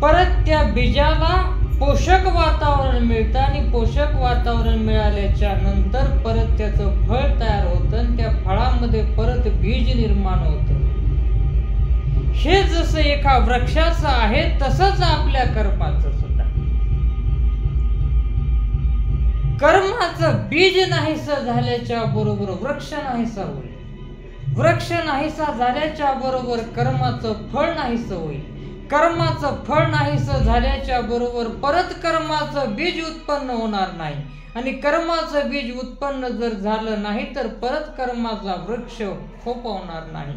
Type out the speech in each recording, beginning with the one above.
परत त्या बीजाला पोषक वातावरण मिळतं आणि पोषक वातावरण मिळाल्याच्या नंतर परत त्याचं फळ तयार होतं आणि त्या फळामध्ये परत बीज निर्माण होतं. हे जसं एका वृक्षाचं आहे तसंच आपल्या कर्माचं सुद्धा. कर्माचं बीज नाहीसं झाल्याच्या बरोबर वृक्ष नाहीसा होईल. वृक्ष नाहीसा झाल्याच्या बरोबर कर्माचं फळ नाहीसं होईल. कर्माचं फळ नाहीसं झाल्याच्या बरोबर परत कर्माचं बीज उत्पन्न होणार नाही. आणि कर्माचं बीज उत्पन्न जर झालं नाही तर परत कर्माचा वृक्ष फोपवणार नाही.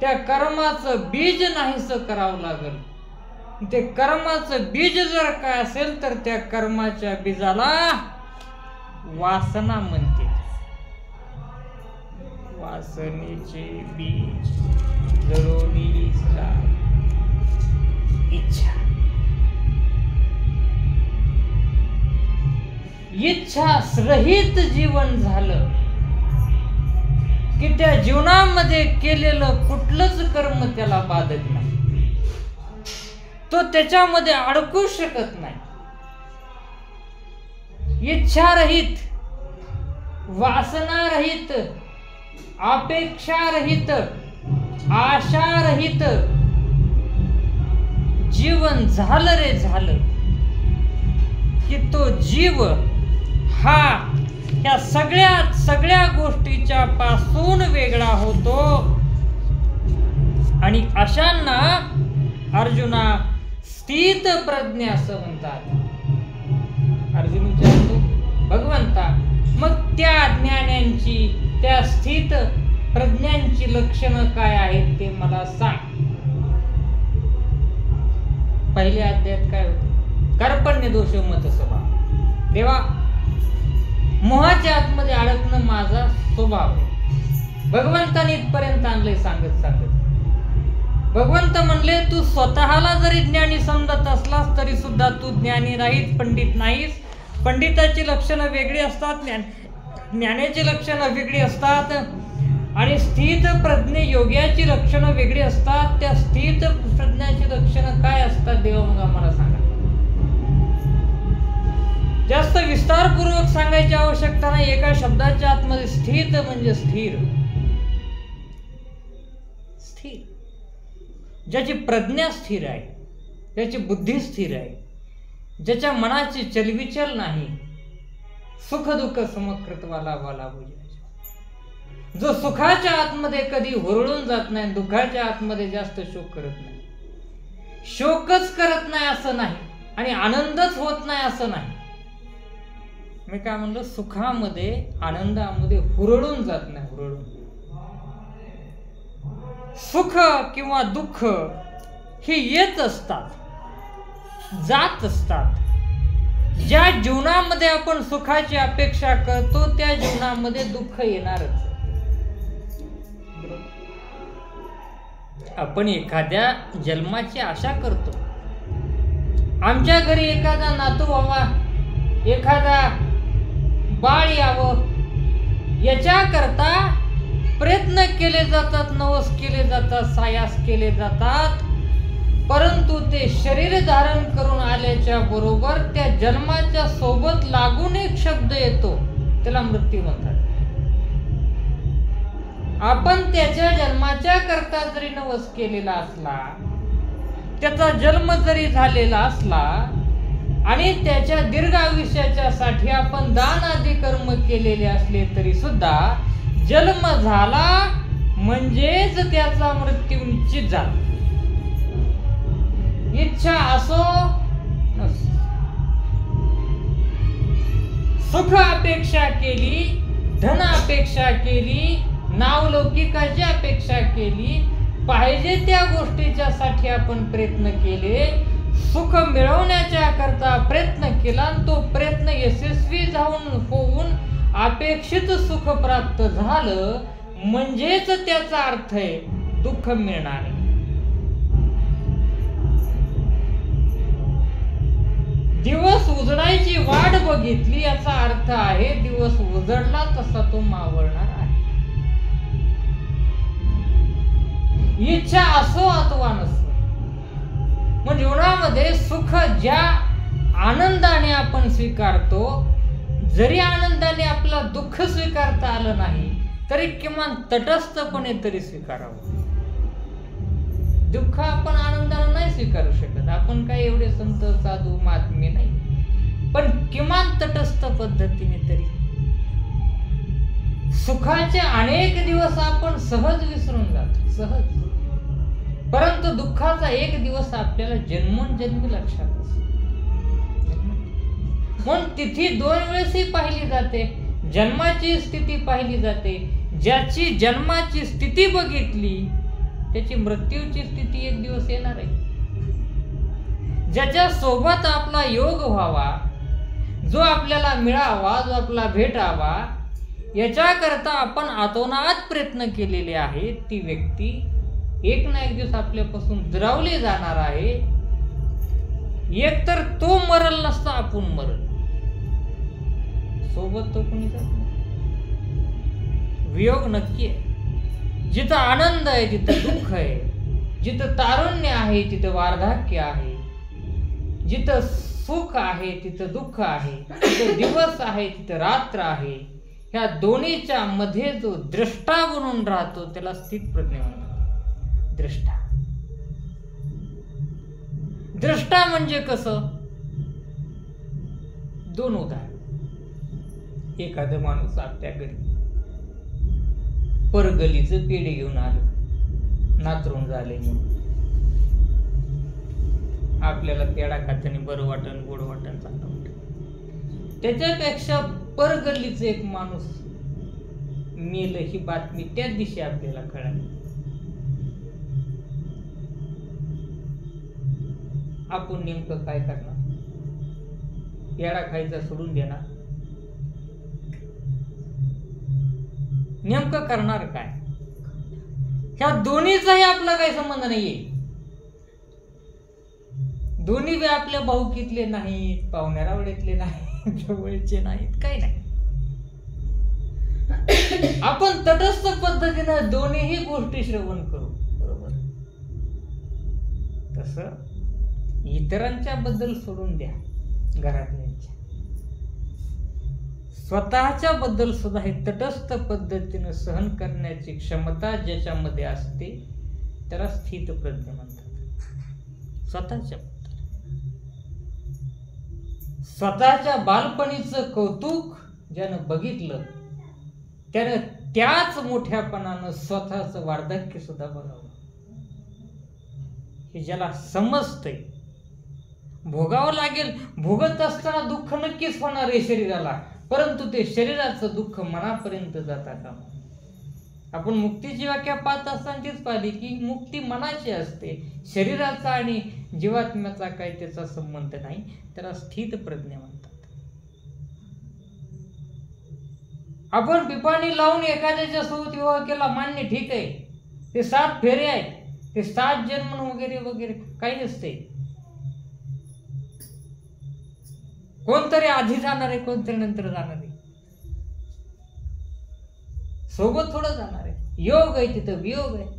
त्या कर्माचं बीज नाहीसं करावं लागेल. ते कर्माचं बीज जर काय असेल तर त्या कर्माच्या बीजाला वासना म्हणते. वासनेचे बीज जळोनी इच्छा. इच्छा रहित जीवन झालं की त्या जीवनामध्ये केलेलं कुठलंच कर्म त्याला बाधक नाही. तो त्याच्यामध्ये अडकू शकत नाही. इच्छा रहित, वासना रहित, अपेक्षा रहित, आशा रहित जीवन झालं रे झालं की तो जीव हा या सगळ्या गोष्टीच्या पासून वेगळा होतो. आणि अशांना अर्जुना स्थित प्रज्ञ असं म्हणतात. अर्जुन विचारतो भगवंता मग त्या ज्ञानांची त्या स्थित प्रज्ञांची लक्षणं काय आहेत ते मला सांग. पहिल्या अध्यायात काय होतं? कार्पण्य दोष मत स्वभाव. देवा मोहाच्या आतमध्ये अडकणं माझा स्वभाव आहे. भगवंताने इथपर्यंत आणलंय सांगत भगवंत म्हणले तू स्वतःला जरी ज्ञानी समजत असलास तरी सुद्धा तू ज्ञानी नाहीस, पंडित नाहीस. पंडिताची लक्षणं वेगळी असतात, ज्ञानाची लक्षणं वेगळी असतात आणि स्थित प्रज्ञे योग्याची लक्षणं वेगळी असतात. त्या स्थित प्रज्ञाची लक्षणं काय असतात देवा मग आम्हाला सांगा. जास्त विस्तारपूर्वक सांगायची आवश्यकता नाही. एका शब्दाच्या आतमध्ये स्थित म्हणजे स्थिर. स्थिर ज्याची प्रज्ञा स्थिर आहे, ज्याची बुद्धी स्थिर आहे, ज्याच्या मनाची चलविचल नाही. सुख दुःख समकृतवाला वाला बुझायचा. जो सुखाच्या आतमध्ये कधी हुरळून जात नाही, दुःखाच्या आतमध्ये जास्त शोक करत नाही. शोकच करत नाही असं नाही आणि आनंदच होत नाही असं नाही. मी काय म्हणलं, सुखामध्ये आनंदामध्ये हुरळून जात नाही. हुरळून सुख किंवा दुःख हे येत असतात, जात असतात. ज्या जीवनामध्ये आपण सुखाची अपेक्षा करतो त्या जीवनामध्ये दुःख येणारच. आपण एखाद्या जन्माची आशा करतो. आमच्या घरी एखादा नातू व्हावा, एखादा बाळ यावं याच्याकरता प्रयत्न केले जातात, नवस केले जातात, सायास केले जातात. परंतु ते शरीर धारण करून आल्याच्या बरोबर त्या जन्माच्या सोबत लागून एक शब्द येतो, त्याला मृत्यू म्हणतात. आपण त्याच्या जन्माच्या करता जरी नवस केलेला असला, त्याचा जन्म जरी झालेला असला आणि त्याच्या दीर्घ आयुष्याच्या साठी आपण दान आदी कर्म केलेले असले तरी सुद्धा जन्म झाला म्हणजेच त्याचा मृत्यू निश्चित झाला. इच्छा असो नसो, सुख अपेक्षा केली, धन अपेक्षा केली, नावलौकिकाची अपेक्षा केली, पाहिजे त्या गोष्टीच्या साठी आपण प्रयत्न केले, सुख मिळवण्याच्या करता प्रयत्न केला, तो प्रयत्न यशस्वी होऊन अपेक्षित सुख प्राप्त झालं म्हणजेच त्याचा अर्थ आहे दुःख मिळणार. दिवस उजडायची वाट बघितली याचा अर्थ आहे दिवस उजडला तसा तो मावळणार आहे. इच्छा असो अथवा नसो, मग जीवनामध्ये दुःखामध्ये सुख ज्या आनंदाने आपण स्वीकारतो, जरी आनंदाने आपला दुःख स्वीकारता आलं नाही तरी किमान तटस्थपणे तरी स्वीकारावं. दुःख आपण आनंदाने नाही स्वीकारू शकत, आपण काय एवढे संत साधू महात्मे नाही, पण किमान तटस्थ पद्धतीने तरी. सुखाचे अनेक दिवस आपण सहज विसरून जातो, सहज. परंतु दुःखाचा एक दिवस आपल्याला जन्मोजन्मी लक्षात असतो. म्हणून तिथी 2 वेळेसही पाहिली जाते. जन्माची स्थिती पाहिली जाते. ज्याची जन्माची स्थिती बघितली त्याची मृत्यूची स्थिती एक दिवस येणार आहे. ज्याच्या सोबत आपला योग व्हावा, जो आपल्याला मिळावा, जो आपला भेटावा, याच्याकरता आपण आतोनात प्रयत्न केलेले आहे, ती व्यक्ती एक ना एक दिवस आपल्यापासून दुरावली जाणार आहे. एक तर तो मरल नसता आपण मरल, सोबत तो कोणी जात नाही. वियोग नक्की आहे. जिथं आनंद आहे तिथं दुःख आहे, जिथं तारुण्य आहे तिथं वार्धक्य आहे, जिथं सुख आहे तिथं दुःख आहे, जिथं दिवस आहे तिथं रात्र आहे. ह्या दोन्हीच्या मध्ये जो द्रष्टा बनून राहतो त्याला स्थित प्रज्ञ म्हणतात. द्रष्टा. द्रष्टा म्हणजे कसं? 2 उदाहरण. एखादा माणूस आपल्या घरी परगलीचं पेढे घेऊन आलं, नाचरून झाले म्हणून. आपल्याला पेढा खाताना बरं वाटण, गोड वाटण, चांगलं वाटण. त्याच्यापेक्षा परगल्लीचं एक माणूस मेलं ही बातमी त्याच दिवशी आपल्याला कळाली. आपण नेमकं काय करणार? पेढा खायचा सोडून देणार? नेमकं करणार काय? ह्या दोन्हीचाही आपला काही संबंध नाहीये. दोन्ही बी आपल्या भाऊकीतले नाहीत, पाहुण्यारावडीतले नाहीत, जवळचे नाहीत, काही नाही. आपण तटस्थ पद्धतीने दोन्हीही गोष्टी श्रवण करू, बरोबर? तसं इतरांच्या बद्दल सोडून द्या, घरातल्यांच्या. स्वतःच्या बद्दल सुद्धा हे तटस्थ पद्धतीने सहन करण्याची क्षमता ज्याच्यामध्ये असते त्याला स्थित प्रज्ञ म्हणतात. स्वतःच्या स्वतःच्या बालपणीचं कौतुक ज्यानं बघितलं त्यानं त्याच मोठ्यापणानं स्वतःचं वार्धक्य सुद्धा बघावं. हे ज्याला समजतंय, भोगावं लागेल. भोगत असताना दुःख नक्कीच होणार आहे शरीराला, परंतु ते शरीराचं दुःख मनापर्यंत जाता कामा. आपण मुक्तीची व्याख्या पाहत असताना तीच पाहिली की मुक्ती मनाची असते, शरीराचा आणि जीवात्म्याचा काही त्याचा संबंध नाही. त्याला स्थित प्रज्ञ म्हणतात. आपण पिपाणी लावून एखाद्याच्या सोबत विवाह केला, मान्य, ठीक आहे. ते 7 फेरे आहेत, ते 7 जन्म वगैरे वगैरे काही नसते. कोणतरी आधी जाणार आहे, कोणतरी नंतर जाणार आहे, सोबत थोडं जाणार आहे. योग आहे तिथं वियोग आहे.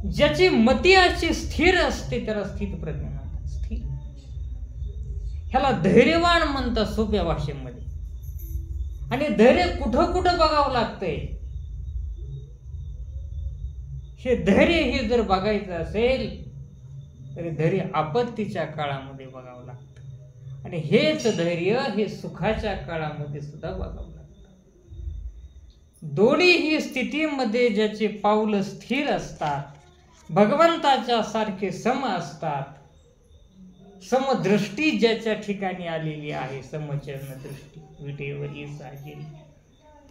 ज्याची मती अशी स्थिर असते त्याला स्थित प्रज्ञ म्हणतात. स्थिर. ह्याला धैर्यवान म्हणतात सोप्या भाषेमध्ये. आणि धैर्य कुठं कुठं बघावं लागतंय. हे धैर्य हे जर बघायचं असेल तरी धैर्य आपत्तीच्या काळामध्ये बघावं लागतं. आणि हेच धैर्य हे सुखाच्या काळामध्ये सुद्धा बघावं लागतं. दोन्हीही स्थितीमध्ये ज्याचे पाऊल स्थिर असतात, भगवंताच्या सारखे सम असतात, समदृष्टी ज्याच्या ठिकाणी आलेली आहे, समचरण दृष्टी विटेवरी साजेली,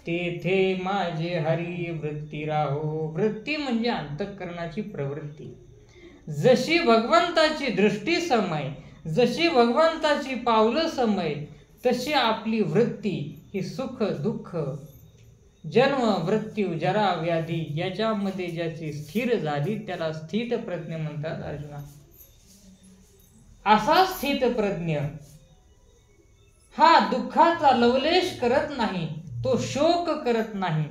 तेथे माझे हरी वृत्ती राहो. वृत्ती म्हणजे अंतःकरणाची प्रवृत्ती. जशी भगवंताची दृष्टी समय, जशी भगवंताची पावलं समय, तशी आपली वृत्ती ही सुख दुःख, जन्म मृत्यू जरा व्याधी याच्यामध्ये ज्याची स्थिर झाली त्याला स्थित प्रज्ञ म्हणतात. अर्जुना, असा स्थित प्रज्ञ हा दुःखाचा लवलेश करत नाही, तो शोक करत नाही.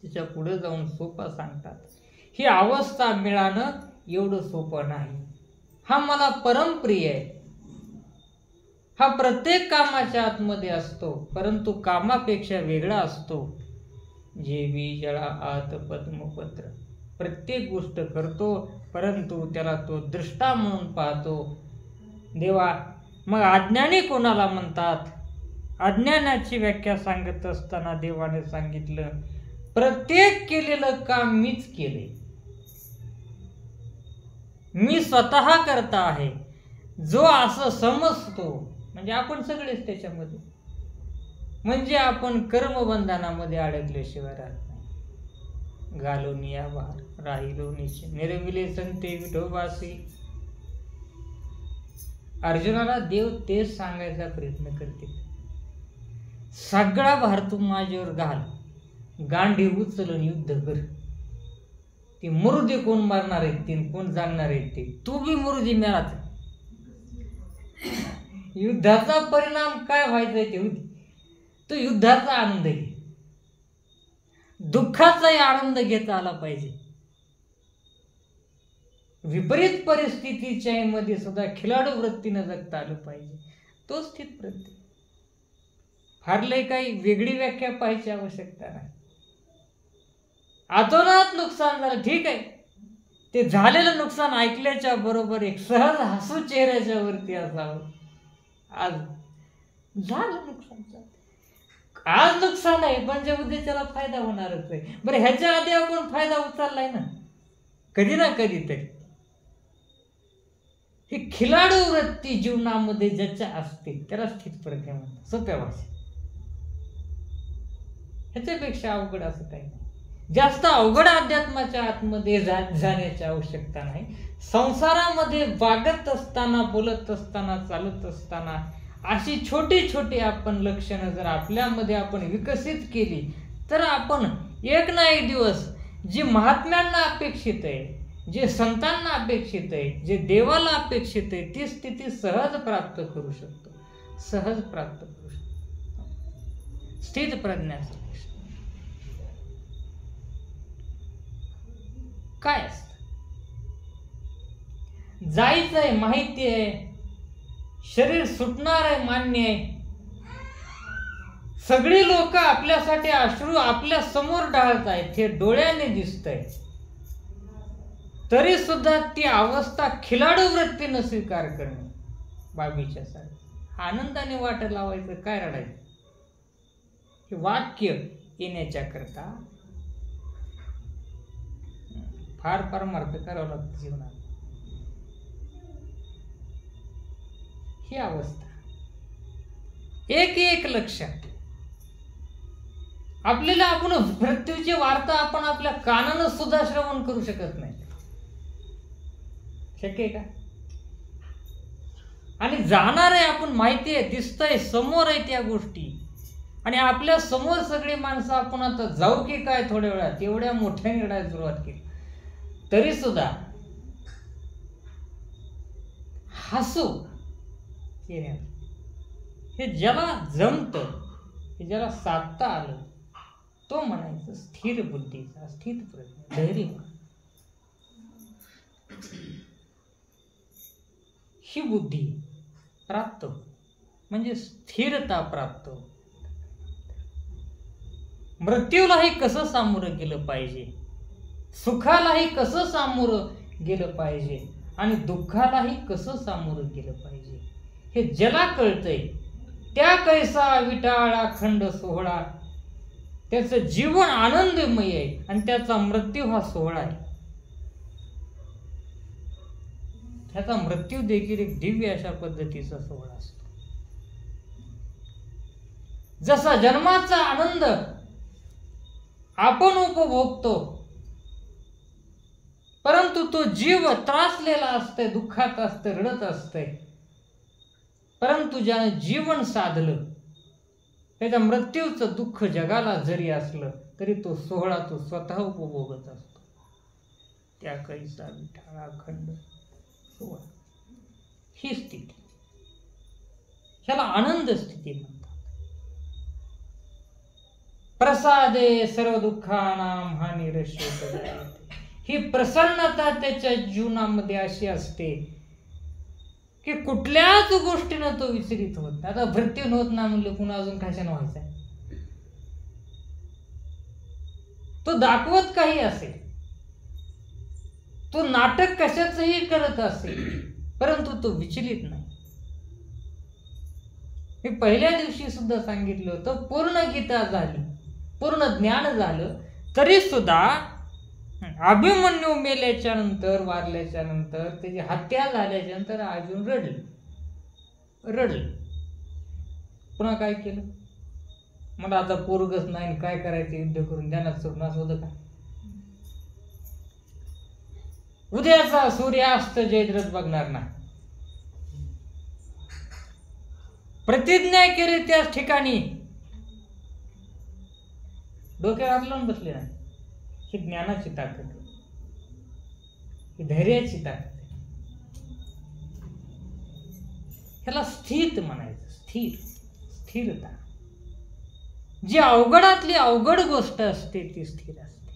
त्याच्या पुढे जाऊन सोपा सांगतात, ही अवस्था मिळणं एवढं सोपं नाही. हा मला परमप्रिय आहे. हा प्रत्येक कामाच्या आतमध्ये असतो, परंतु कामापेक्षा वेगळा असतो. जेवी जळा आत पद्मपत्र. प्रत्येक गोष्ट करतो, परंतु त्याला तो दृष्टा म्हणून पाहतो. देवा, मग अज्ञानी कोणाला म्हणतात? अज्ञानाची व्याख्या सांगत असताना देवाने सांगितलं, प्रत्येक केलेलं काम मीच केले, मी स्वतः करता आहे. जो असं समजतो, म्हणजे आपण सगळेच त्याच्यामध्ये, म्हणजे आपण कर्मबंधनामध्ये अडकल्याशिवाय राहत नाही. घालूनिया बाहेर राहिलो निश्चय निर्विले संते विठोबासी. अर्जुनाला देव तेच सांगायचा प्रयत्न करते, सगळा भार तू माझ्यावर घाल, गांडी उचलून युद्ध कर. ती मुरुदी कोण मारणार आहेत ते, कोण जागणार आहेत ते, तू बी मुरुदी मिळात. युद्धाचा परिणाम काय व्हायचा ते, तो युद्धाचा आनंद घे, दुःखाचाही आनंद घेता आला पाहिजे. विपरीत परिस्थितीच्या मध्ये सुद्धा खिलाडू वृत्तीनं जगता आलं पाहिजे. तो स्थित प्रत्यय. फार लय काही वेगळी व्याख्या पाहायची आवश्यकता नाही. अतोनात नुकसान झालं, ठीक आहे, ते झालेलं नुकसान ऐकल्याच्या बरोबर एक सहज हसू चेहऱ्याच्या वरती असावं. आज झालं नुकसान, आज नुकसान आहे, पण उद्या त्याला फायदा होणारच आहे. बरं, ह्याच्या आधी आपण फायदा उचललाय ना कधी ना कधी तरी. ही खिलाडू वृत्ती जीवनामध्ये ज्याच्या असते त्याला स्थित प्रज्ञा म्हणतात, सोप्या भाषेत. ह्याच्यापेक्षा अवघड असं काही नाही. जास्त अवघड अध्यात्माच्या आतमध्ये जाण्याची आवश्यकता नाही. संसारामध्ये वागत असताना, बोलत असताना, चालत असताना अशी छोटी छोटी आपण लक्षणं जर आपल्यामध्ये आपण विकसित केली, तर आपण एक ना एक दिवस जी महात्म्यांना अपेक्षित आहे, जे संतांना अपेक्षित आहे, जे देवाला अपेक्षित आहे, ती स्थिती सहज प्राप्त करू शकतो. सहज प्राप्त करू शकतो. स्थित प्रज्ञाचं काय असतं? जायचंय माहिती आहे, शरीर सुटणार आहे मान्य आहे, सगळी लोक आपल्यासाठी अश्रू आपल्या समोर ढाळत आहेत, हे डोळ्याने दिसतंय, तरी सुद्धा ती अवस्था खिलाडू वृत्तीनं स्वीकार करणे बाबीच्या सारखी. आनंदाने वाट लावायचं, काय रडायचं? हे वाक्य येण्याच्या करता फार फार मार्ग करावं लागतं जीवनात. ही अवस्था एक एक लक्षात. आपल्याला आपण मृत्यूची वार्ता आपण आपल्या कानानं सुद्धा श्रवण करू शकत नाही. शक्य आहे का? आणि जाणार आहे आपण, माहिती आहे, दिसतंय, समोर आहे त्या गोष्टी, आणि आपल्या समोर सगळी माणसं आपण आता जाऊ की काय थोड्या वेळात, एवढ्या मोठ्या निर्णयाला सुरुवात केली, तरी सुद्धा हसू हे ज्याला जमत, हे ज्याला साधता आलं, तो म्हणायचं स्थिर बुद्धीचा, स्थित प्रज्ञा, धैर्य. ही बुद्धी प्राप्त म्हणजे स्थिरता प्राप्त. मृत्यूलाही कसं सामोरं गेलं पाहिजे, सुखालाही कसं सामोरं गेलं पाहिजे, आणि दुःखालाही कसं सामोरं गेलं पाहिजे, हे ज्याला कळतंय त्या कैसा विटाळा खंड सोहळा. त्याचं जीवन आनंदमय आहे आणि त्याचा मृत्यू हा सोहळा आहे. त्याचा मृत्यू देखील एक दिव्य अशा पद्धतीचा सोहळा असतो. जसा जन्माचा आनंद आपण उपभोगतो, परंतु तो जीव त्रासलेला असतोय, दुःखात असतोय, रडत असतोय, परंतु ज्याने जीवन साधलं त्याच्या मृत्यूचं दुःख जगाला जरी असलं तरी तो सोहळा तो स्वतः उपभोगत असतो. त्या कैसा विठाळा खंड सोहळा, ही स्थिती, ह्याला आनंद स्थिती म्हणतात. प्रसादे सर्व दुःखानां हानिरश्यते. ही प्रसन्नता त्याच्या जीवनामध्ये अशी असते की कुठल्याच गोष्टीनं तो विचलित होत नाही. आता भरती होत नाही म्हणलं पुन्हा अजून कशानं व्हायचं. तो दाखवत काही असेल, तो नाटक कशाचंही करत असेल, परंतु तो विचलित नाही. मी पहिल्या दिवशी सुद्धा सांगितलं होतं, पूर्ण गीता झाली, पूर्ण ज्ञान झालं, तरी सुद्धा अभिमन्यू मेल्याच्या नंतर, वारल्याच्या नंतर, त्याची हत्या झाल्याच्या नंतर अर्जुन रडलं. पुन्हा काय केलं, मला आता पोरगच नाही, काय करायचं, युद्ध करून ध्यानात सोडून असं होतं का. उद्याचा सूर्यास्त जयद्रथ बघणार नाही. प्रतिज्ञा केली त्याच ठिकाणी, डोक्यावर हात लावून बसले नाही. ही ज्ञानाची ताकद, ही धैर्याची ताकद, ह्याला स्थिर म्हणायचं. स्थिरता. जी अवघडातली अवघड गोष्ट असते ती स्थिर असते,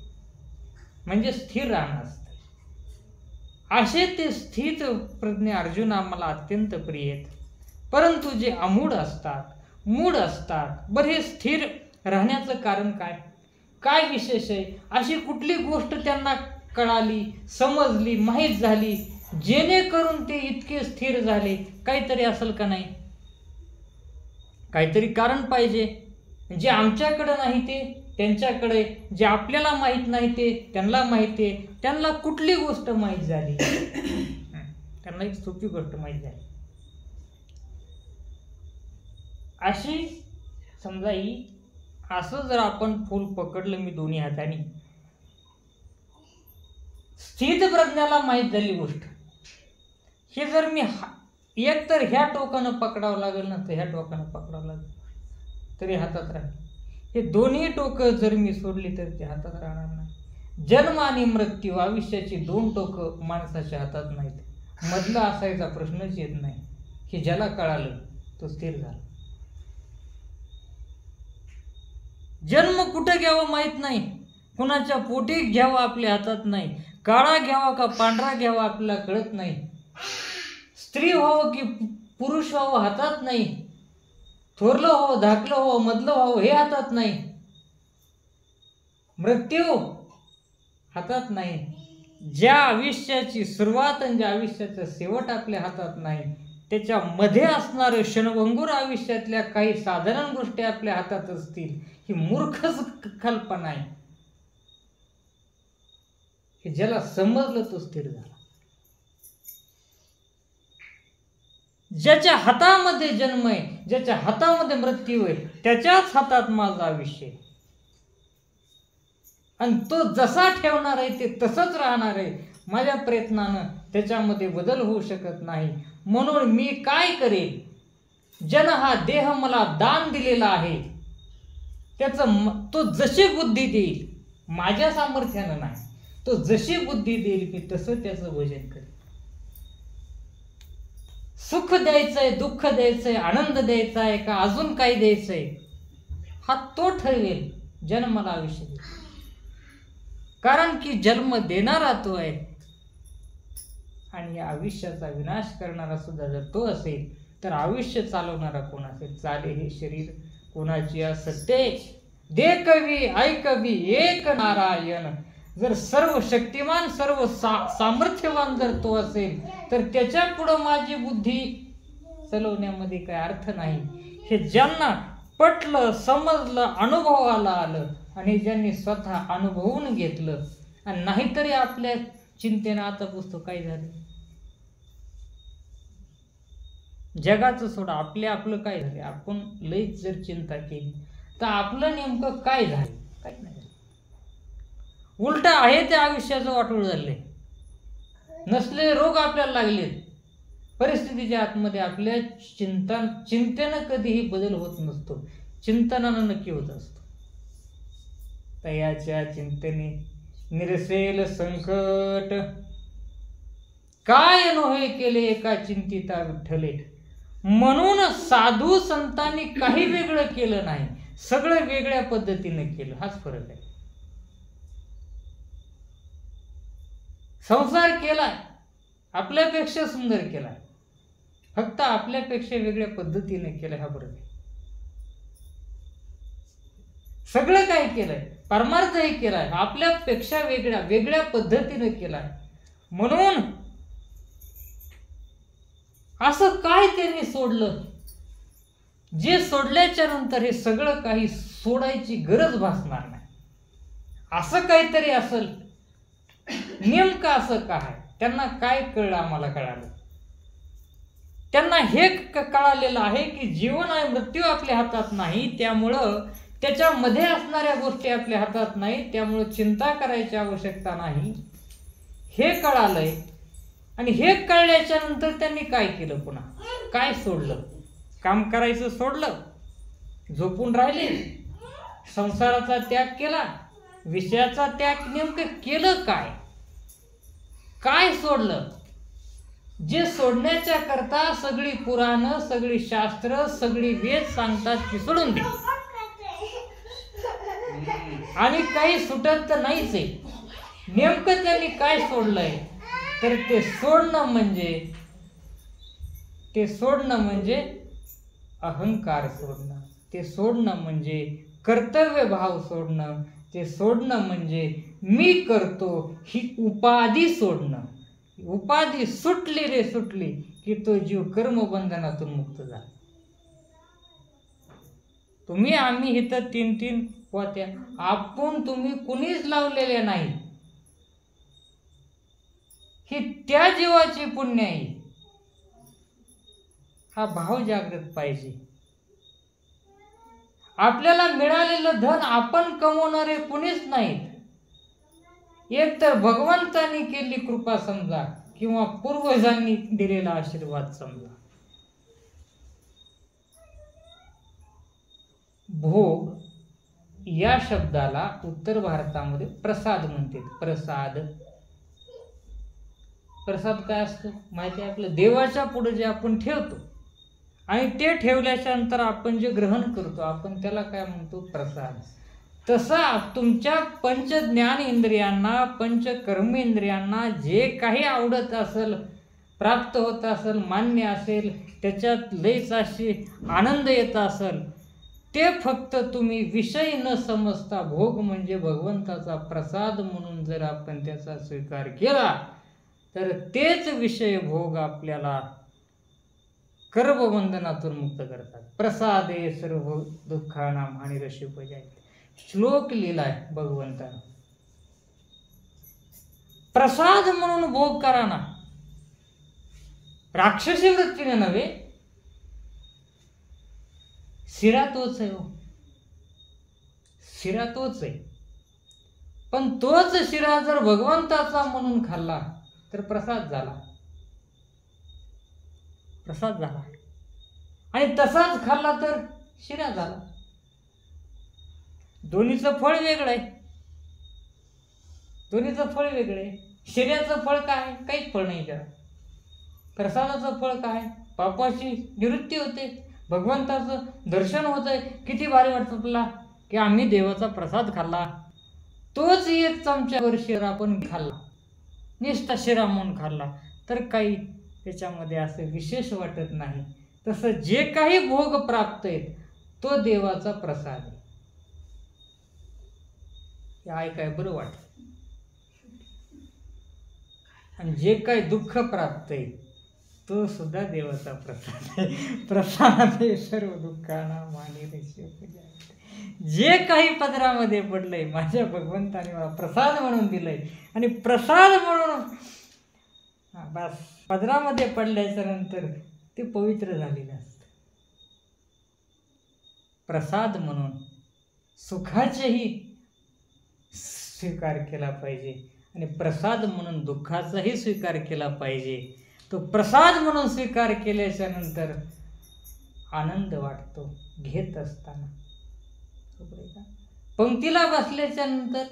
म्हणजे स्थिर राहणं असतं. असे ते स्थित प्रज्ञ अर्जुन आम्हाला अत्यंत प्रिय आहेत. परंतु जे अमूढ असतात, मूढ असतात, बरं हे स्थिर राहण्याचं कारण काय, काय विशेष आहे, अशी कुठली गोष्ट त्यांना कळाली, समजली, माहीत झाली, जेणेकरून ते इतके स्थिर झाले. काहीतरी असेल का नाही, काहीतरी कारण पाहिजे. जे आमच्याकडे नाही ते त्यांच्याकडे, जे आपल्याला माहीत नाही ते त्यांना माहिती आहे. त्यांना कुठली गोष्ट माहीत झाली, त्यांना एक सोपी गोष्ट माहीत झाली. अशी समजा ही असं जर आपण फूल पकडलं मी दोन्ही हाताने, स्थित प्रज्ञाला माहीत झाली गोष्ट, हे जर मी एक तर ह्या टोकानं पकडावं लागेल ना, तर ह्या टोकानं पकडावं लागेल तरी हातात राहील. हे दोन्ही टोकं जर मी सोडली तर ते हातात राहणार नाही. जन्म आणि मृत्यू, आयुष्याची दोन टोकं माणसाच्या हातात नाहीत. मधला असायचा प्रश्नच येत नाही. हे ज्याला कळालं तो स्थिर झाला. जन्म कुठं घ्यावं माहीत नाही, कुणाच्या पोटी घ्यावं आपल्या हातात नाही, काळा घ्यावा का पांढरा घ्यावा आपल्याला कळत नाही, स्त्री व्हावं की पुरुष व्हावं हातात नाही, थोरलं व्हावं, धाकलं व्हावं, मधलं व्हावं हे हातात नाही, मृत्यू हातात नाही. ज्या आयुष्याची सुरुवात आणि ज्या आयुष्याचा शेवट आपल्या हातात नाही, त्याच्यामध्ये असणारं क्षणभंगूर आयुष्यातल्या काही साधारण गोष्टी आपल्या हातात असतील, ही मूर्खच कल्पना आहे. हे ज्याला समजलं तो स्थिर झाला. ज्याच्या हातामध्ये जन्म आहे, ज्याच्या हातामध्ये मृत्यू आहे, त्याच्याच हातात माझं आयुष्य आहे. आणि तो जसा ठेवणार आहे ते तसंच राहणार आहे. माझ्या प्रयत्नानं त्याच्यामध्ये बदल होऊ शकत नाही. म्हणून मी काय करेल, जन हा देह मला दान दिलेला आहे, त्याचं तो जशी बुद्धी देईल, माझ्या सामर्थ्यानं नाही, तो जशी बुद्धी देईल मी तसं त्याचं भजन करेल. सुख द्यायचंय, दुःख द्यायचंय, आनंद द्यायचा आहे का अजून काही द्यायचंय, हा तो ठरवेल. जन्माला आयुष्य देईल, कारण की जन्म देणारा तो आहे. आणि या आयुष्याचा विनाश करणारा सुद्धा जर तो असेल, तर आयुष्य चालवणारा कोण असेल. चाले हे शरीर कोणाची असते, दे कवी ऐकवी एक नारायण. जर सर्व शक्तिमान, सर्व सामर्थ्यवान जर तो असेल, तर त्याच्या पुढं माझी बुद्धी चालवण्यामध्ये काही अर्थ नाही. हे ज्यांना पटलं, समजलं, अनुभवाला आलं आणि ज्यांनी स्वतः अनुभवून घेतलं, आणि नाहीतरी आपल्या चिंतेनं आता पुस्तक काय झालं, जगाचं सोडा, आपलं काय झालं. आपण लईच जर चिंता केली तर आपलं नेमकं काय झालं, काय नाही. उलट आहे त्या आयुष्याचं वाटोळ झालंय. नसलेले रोग आपल्याला लागलेत. परिस्थितीच्या आतमध्ये आपल्या चिंतेनं कधीही बदल होत नसतो, चिंतनानं नक्की होत असतो. तयाच्या चिंतने निरसेल संकट, काय नोहे केले एका चिंतिता विठ्ठले. म्हणून साधू संतांनी काही वेगळं केलं नाही, सगळं वेगळ्या पद्धतीने केलं. हाच फरक आहे. संसार केलाय, आपल्यापेक्षा सुंदर केलाय, फक्त आपल्यापेक्षा वेगळ्या पद्धतीने केलाय. हा बरोबर. सगळं काही केलंय, परमार्थही केलाय, आपल्यापेक्षा वेगळ्या पद्धतीने केलाय. म्हणून असं काय त्यांनी सोडलं जे सोडल्याच्या नंतर हे सगळं काही सोडायची गरज भासणार नाही. असं काहीतरी असेल. नेमकं असं काय? त्यांना काय कळलं? आम्हाला कळालं. त्यांना हे कळालेलं आहे की जीवन आणि मृत्यू आपल्या हातात नाही, त्यामुळं त्याच्यामध्ये असणाऱ्या गोष्टी आपल्या हातात नाही, त्यामुळं चिंता करायची आवश्यकता नाही, हे कळालंय. आणि हे कळल्याच्या नंतर त्यांनी काय केलं? पुन्हा काय सोडलं? काम करायचं सोडलं, झोपून राहिले, संसाराचा त्याग केला, विषयाचा त्याग. नेमकं केलं काय? काय सोडलं? जे सोडण्याच्या करता सगळी पुराणं, सगळी शास्त्र, सगळी वेद सांगतात की सोडून दे, आणि काही सुटत तर नाहीच आहे. नेमकं त्यांनी काय सोडलंय? तर ते सोडणं म्हणजे अहंकार सोडणं, ते सोडणं म्हणजे कर्तव्य भाव सोडणं, ते सोडणं म्हणजे मी करतो ही उपाधी सोडणं. उपाधी सुटली रे सुटली की तो जीव कर्मबंधनातून मुक्त झाला. तुम्ही आम्ही इथं 3-3 पोत्या आपण तुम्ही कुणीच लावलेल्या नाही, ही त्या जीवाची पुण्य आहे. हा भाव जागृत पाहिजे. आपल्याला मिळालेलं धन आपण कमवणारे कुणीच नाहीत. एक तर भगवंतांनी केली कृपा समजा, किंवा पूर्वजांनी दिलेला आशीर्वाद समजा. भोग या शब्दाला उत्तर भारतामध्ये प्रसाद म्हणतात. प्रसाद काय असतो माहिती आहे? आपलं देवाच्या पुढे जे आपण ठेवतो आणि ते ठेवल्याच्या नंतर आपण जे ग्रहण करतो आपण त्याला काय म्हणतो? प्रसाद. तसा तुमच्या पंच ज्ञान इंद्रियांना, पंच कर्म इंद्रियांना जे काही आवडत असेल, प्राप्त होत असेल, मान्य असेल, त्याच्यात लयच अशी आनंद येत असेल, ते फक्त तुम्ही विषय न समजता भोग म्हणजे भगवंताचा प्रसाद म्हणून जर आपण त्याचा स्वीकार केला तर तेच विषय भोग आपल्याला कर्मबंधनातून मुक्त करतात. प्रसादे सर्व दुःखानां हानिरसोपजायते. श्लोक लिहिलाय भगवंतानं. प्रसाद म्हणून भोग करा ना, राक्षसी वृत्तीने नव्हे. शिरा तोच आहे हो, शिरा तोच आहे. पण तोच शिरा जर भगवंताचा म्हणून खाल्ला तर प्रसाद झाला. आणि तसाच खाल्ला तर शिरा झाला. दोन्हीचं फळ वेगळं आहे. शिऱ्याचं फळ काय? काहीच फळ नाही त्याला. प्रसादाचं फळ काय? पापाची निवृत्ती होते, भगवंताचं दर्शन होतंय. किती भारी वाटतं आपल्याला की आम्ही देवाचा प्रसाद खाल्ला. तोच एक चमच्यावर शिरा आपण खाल्ला, निष्ठा शिरा म्हणून खाल्ला, तर काही त्याच्यामध्ये असं विशेष वाटत नाही. तसं जे काही भोग प्राप्त आहेत तो देवाचा प्रसाद आहे. हे ऐकाय बरं वाटतं. आणि जे काही दुःख प्राप्त आहे तो सुद्धा देवाचा प्रसाद आहे. प्रसादे सर्व दुःखानां हानिरसोपजायते. जे काही पदरामध्ये पडलंय माझ्या भगवंताने मला प्रसाद म्हणून दिलंय, आणि प्रसाद म्हणून बस पदरामध्ये पडल्याच्या नंतर ते पवित्र झालेलं असतं. प्रसाद म्हणून सुखाचेही स्वीकार केला पाहिजे आणि प्रसाद म्हणून दुःखाचाही स्वीकार केला पाहिजे. तो प्रसाद म्हणून स्वीकार केल्याच्या नंतर आनंद वाटतो घेत असताना. पंक्तीला बसल्याच्या नंतर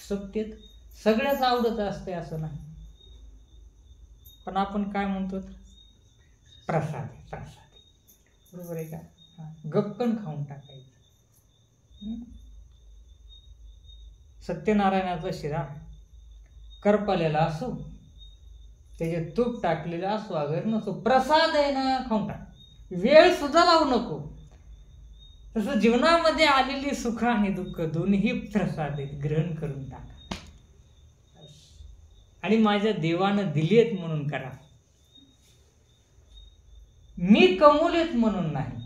सत्तेत सगळ्याच आवडत असते असं नाही, पण आपण काय म्हणतो? प्रसाद. बरोबर आहे का? गप्पन खाऊन टाकायचं. सत्यनारायणाचा शिरा करपलेला असो त्याच्यात तूप टाकलेलं असो अगर नसो, प्रसाद आहे ना, खाऊन टाक, वेळ सुद्धा लावू नको. तसं जीवनामध्ये आलेली सुख आणि दुःख दोन्ही प्रसाद आहेत, ग्रहण करून टाका. आणि माझ्या देवानं दिलेत म्हणून करा, मी कमवलेत म्हणून नाही.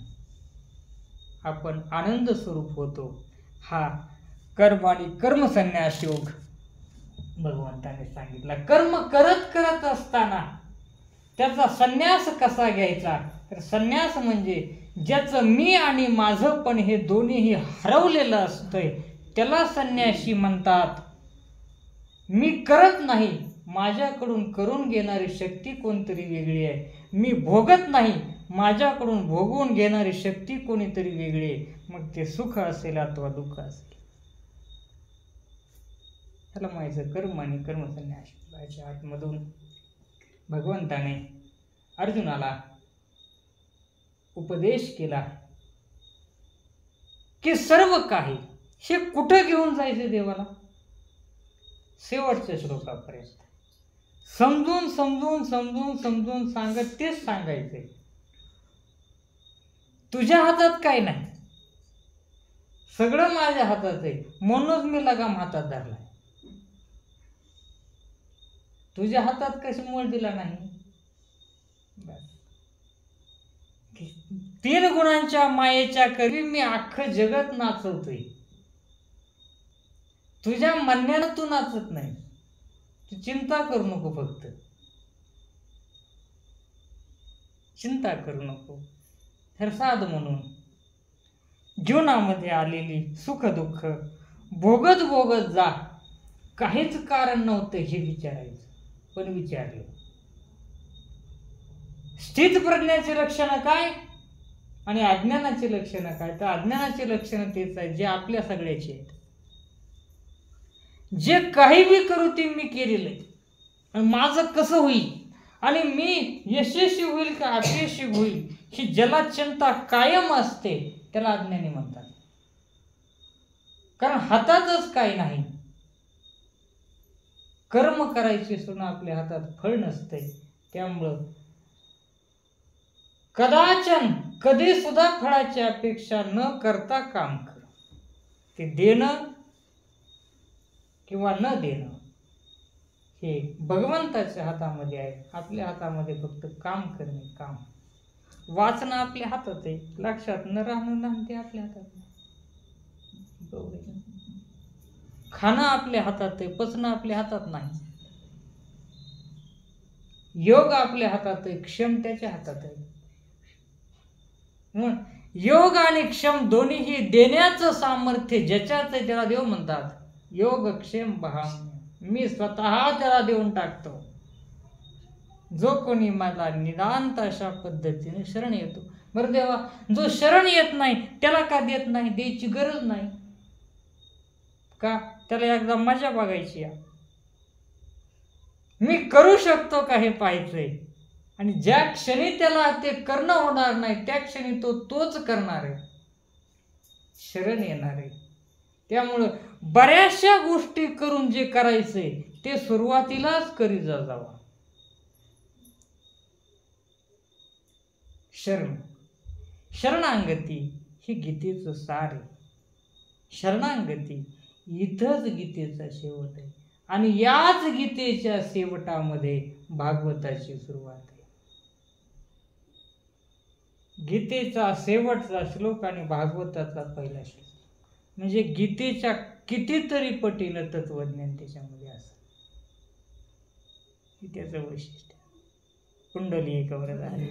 आपण आनंद स्वरूप होतो. हा कर्म आणि कर्मसन्यास योग भगवंताने सांगितला. कर्म करत करत असताना त्याचा संन्यास कसा घ्यायचा, तर संन्यास म्हणजे ज्याचं मी आणि माझं पण हे दोन्हीही हरवलेलं असतंय त्याला संन्यासी म्हणतात. मी करत नाही, माझ्याकडून करून घेणारी शक्ती कोणतरी वेगळी आहे. मी भोगत नाही, माझ्याकडून भोगवून घेणारी शक्ती कोणीतरी वेगळी आहे. मग ते सुख असेल अथवा दुःख असेल, त्याला माहिती कर्म आणि कर्मसन्यास. आतमधून भगवंताने अर्जुनाला उपदेश केला की सर्व काही हे कुठं घेऊन जायचे देवाला, शेवटच्या श्लोकापर्यंत समजून समजून समजून समजून सांगत तेच सांगायचे. तुझ्या हातात काय नाही, सगळं माझ्या हातात आहे, म्हणूनच मी लगाम हातात धरलाय. तुझ्या हातात कशामुळे दिला नाही, तीन गुणांच्या मायेच्या करी मी अख्खं जगत नाचवतोय. तुझ्या म्हणण्यानं तू नाचत नाही, तू चिंता करू नको, फक्त चिंता करू नको. तर साध म्हणून जीवनामध्ये आलेली सुख दुःख भोगत भोगत जा, काहीच कारण नव्हतं हे विचारायचं, पण विचारलं. स्थित प्रज्ञाचे लक्षण काय आणि अज्ञानाचे लक्षण काय, तर अज्ञानाचे लक्षण तेच आहे जे आपल्या सगळ्याचे आहेत. जे काही बी करू ते मी केलेलं आहे, आणि माझं कसं होईल आणि मी यशस्वी होईल का अपयशी होईल ही ज्याला चिंता कायम असते त्याला अज्ञानी म्हणतात. कारण हातातच काही नाही, कर्म करायचे सुद्धा आपल्या हातात फळ नसते. त्यामुळं कदाचन कधी सुद्धा फळाची अपेक्षा न करता काम कर. ते देणं किंवा न देणं हे भगवंताच्या हातामध्ये आहे, आपल्या हातामध्ये फक्त काम करणे. काम वाचणं आपल्या हातात आहे, लक्षात न राहणं नाही ते आपल्या हातात नाही. खाणं आपल्या हातात आहे, पचणं आपल्या हातात नाही. योग आपल्या हातात आहे, क्षम त्याच्या हातात आहे. योग आणि क्षम दोन्हीही देण्याचं सामर्थ्य ज्याच्यात आहे त्याला देव म्हणतात. योग क्षेम बहाम, मी स्वतः त्याला देऊन टाकतो. जो कोणी मला निदांत अशा पद्धतीने शरण येतो. बरं देवा, जो शरण येत नाही त्याला का देत नाही, द्यायची गरज नाही का, त्याला एकदा मजा बघायची. मी करू शकतो का हे पाहायचंय, आणि ज्या क्षणी त्याला ते करणं होणार नाही त्या क्षणी तोच करणार आहे, शरण येणार आहे. त्यामुळं बऱ्याचशा गोष्टी करून जे करायचंय ते सुरुवातीलाच करीत जावा. शरणागती ही गीतेचं सार आहे. शरणागती इथंच गीतेचा शेवट आहे, आणि याच गीतेच्या शेवटामध्ये भागवताची सुरुवात आहे. गीतेचा शेवटचा श्लोक आणि भागवताचा पहिला श्लोक म्हणजे गीतेच्या कितीतरी पटीनं तत्वज्ञान त्याच्यामध्ये असतं. त्याचं वैशिष्ट्य. कुंडली एक वरद आहे.